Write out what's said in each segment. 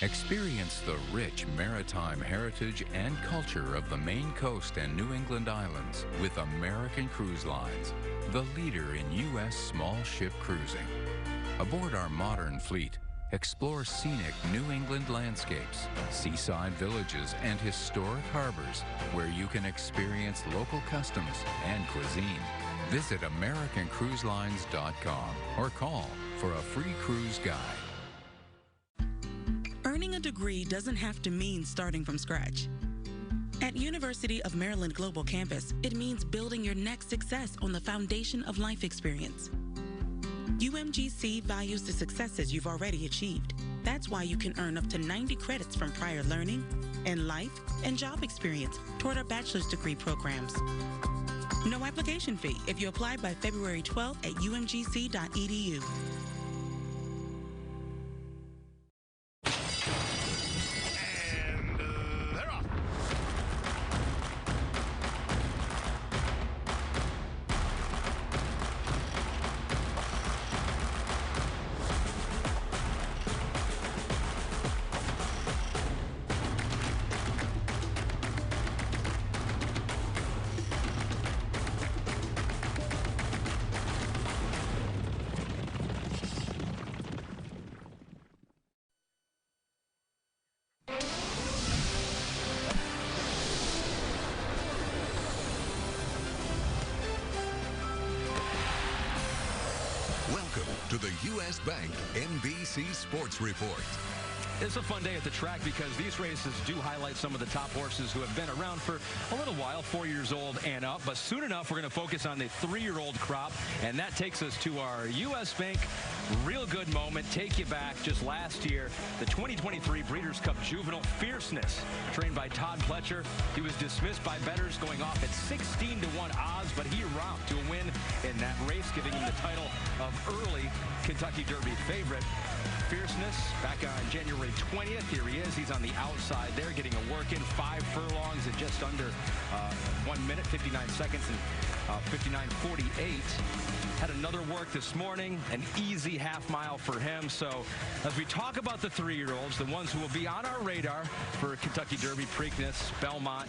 Experience the rich maritime heritage and culture of the Maine coast and New England islands with American Cruise Lines, the leader in U.S. small ship cruising. Aboard our modern fleet, explore scenic New England landscapes, seaside villages, and historic harbors where you can experience local customs and cuisine. Visit AmericanCruiseLines.com or call for a free cruise guide. Earning a degree doesn't have to mean starting from scratch. At University of Maryland Global Campus, it means building your next success on the foundation of life experience. UMGC values the successes you've already achieved. That's why you can earn up to 90 credits from prior learning and life and job experience toward our bachelor's degree programs. No application fee if you apply by February 12th at umgc.edu. Welcome to the U.S. Bank NBC Sports Report. It's a fun day at the track because these races do highlight some of the top horses who have been around for a little while, 4 years old and up. But soon enough, we're going to focus on the 3-year-old crop, and that takes us to our U.S. Bank real good moment. Take you back just last year, the 2023 Breeders' Cup Juvenile Fierceness, trained by Todd Pletcher. He was dismissed by bettors going off at 16-1 odds, but he romped to a win in that race, giving him the title of early Kentucky Derby favorite. Fierceness back on January 20th. Here he is. He's on the outside there getting a work in 5 furlongs at just under 1 minute, 59 seconds, and 59.48. Had another work this morning, an easy half mile for him. So as we talk about the 3-year-olds, the ones who will be on our radar for Kentucky Derby, Preakness, Belmont,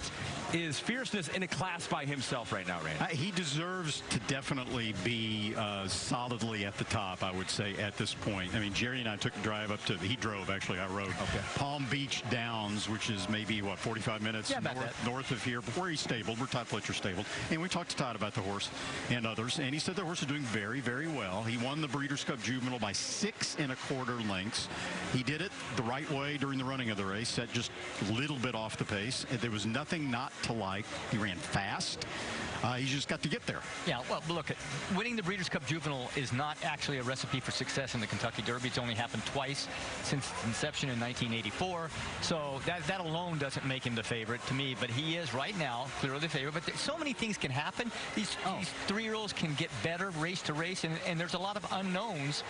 is Fierceness in a class by himself right now, Randy? He deserves to definitely be solidly at the top, I would say, at this point. I mean, Jerry and I took a drive up to, he drove, actually, I rode Palm Beach Downs, which is maybe, what, 45 minutes north of here, where he's stabled, where Todd Pletcher stabled. And we talked to Todd about the horse and others, and he said the horse is doing very, very well. He won the Breeders' Cup Juvenile by 6 1/4 lengths. He did it the right way during the running of the race, set just a little bit off the pace. There was nothing not to like. He ran fast. He just got to get there. Yeah, well, look, winning the Breeders' Cup Juvenile is not actually a recipe for success in the Kentucky Derby. It's only happened twice since its inception in 1984. So that alone doesn't make him the favorite to me. But he is right now clearly the favorite. But so many things can happen. These 3-year-olds can get better race to race, and there's a lot of unknowns.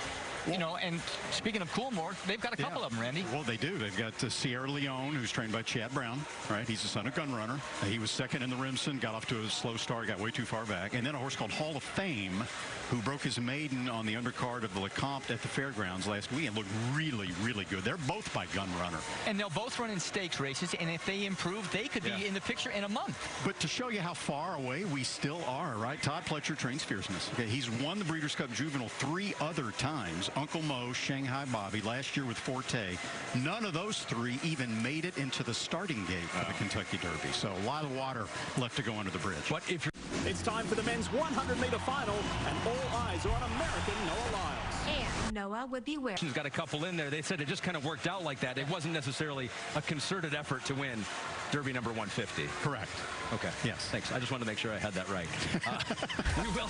You know, and speaking of Coolmore, they've got a couple of them, Randy. Well, they do. They've got Sierra Leone, who's trained by Chad Brown, right? He's the son of Gun Runner. He was second in the Remsen, got off to a slow start, got way too far back. And then a horse called Hall of Fame, who broke his maiden on the undercard of the Lecomte at the fairgrounds last week and looked really, really good. They're both by Gun Runner. And they'll both run in stakes races, and if they improve, they could be in the picture in a month. But to show you how far away we still are, right? Todd Pletcher trains Fierceness. Okay, he's won the Breeders' Cup Juvenile 3 other times. Uncle Mo, Shanghai Bobby, last year with Forte. None of those 3 even made it into the starting gate for the Kentucky Derby. So a lot of water left to go under the bridge. But if you're It's time for the men's 100-meter final, and all eyes are on American Noah Lyles. And Noah would be where? He's got a couple in there. They said it just kind of worked out like that. It wasn't necessarily a concerted effort to win Derby number 150. Correct. Okay. Yes. Thanks. I just wanted to make sure I had that right. We will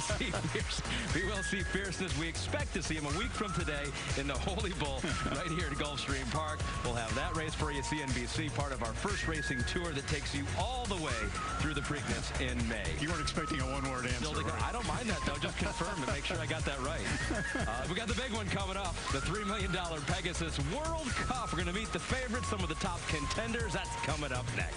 see Fierceness. We expect to see him a week from today in the Holy Bull right here at Gulfstream Park. We'll have that race for you, CNBC, part of our first racing tour that takes you all the way through the Preakness in May. You weren't expecting a one-word answer, right? I don't mind that, though. Just confirm and make sure I got that right. We got the big one coming up, the $3 million Pegasus World Cup. We're going to meet the favorites, some of the top contenders. That's coming up next.